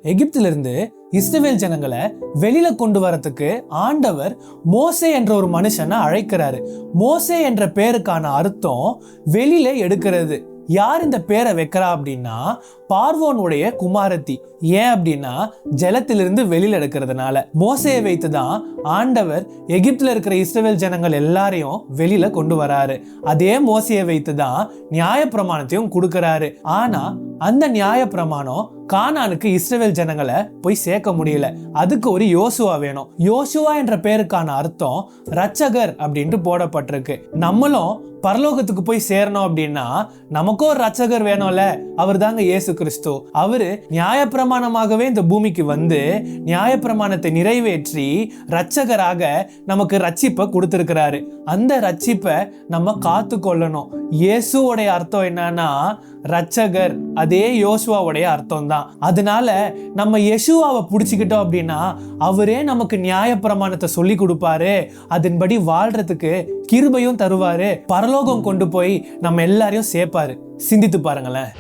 எகிப்திலிருந்து இஸ்ரவேல் ஜனங்களை வெளியில கொண்டு வரத்துக்கு ஆண்டவர் மோசே என்ற ஒரு மனுஷனை அழைக்கிறாரு. மோசே என்ற பேருக்கான அர்த்தம் வெளியில எடுக்கிறது. யார் இந்த பேரை வைக்கிறா அப்படின்னா பார்வோனுடைய குமாரத்தி. ஏன் அப்படின்னா ஜலத்திலிருந்து வெளியில எடுக்கிறதுனால. மோசையை வைத்துதான் ஆண்டவர் எகிப்துல இருக்கிற இஸ்ரவேல் ஜனங்கள் எல்லாரையும் வெளியில கொண்டு வராரு. அதே மோசையை வைத்துதான் நியாயப்பிரமாணத்தையும் கொடுக்கறாரு. ஆனா அந்த நியாயப்பிரமாணம் கானானுக்கு இஸ்ரவேல் ஜனங்களை போய் சேர்க்க முடியல. அதுக்கு ஒரு யோசுவா வேணும். யோசுவா என்ற பேருக்கான அர்த்தம் ரட்சகர் அப்படின்ட்டு போடப்பட்டிருக்கு. நம்மளும் பரலோகத்துக்கு போய் சேரணும் அப்படின்னா நமக்கும் ஒரு ரட்சகர் வேணும்ல. அவர் தாங்க இயேசு கிறிஸ்து. அவரு நியாயப்பிரமாணமாகவே இந்த பூமிக்கு வந்து நியாயப்பிரமாணத்தை நிறைவேற்றி ரட்சகராக நமக்கு ரட்சிப்பை கொடுத்திருக்கிறாரு. அந்த ரட்சிப்பை நம்ம காத்து கொள்ளணும். இயேசுவோடைய அர்த்தம் என்னன்னா ரட்சகர். அதே யோசுவாவுடைய அர்த்தம் தான். அதனால நம்ம யெஷுவாவை பிடிச்சிக்கிட்டோம் அப்படின்னா அவரே நமக்கு நியாயப்பிரமாணத்தை சொல்லி கொடுப்பாரு. அதன்படி வாழ்றதுக்கு கிருபையும் தருவாரு. பரலோகம் கொண்டு போய் நம்ம எல்லாரையும் சேர்ப்பாரு. சிந்தித்து பாருங்களேன்.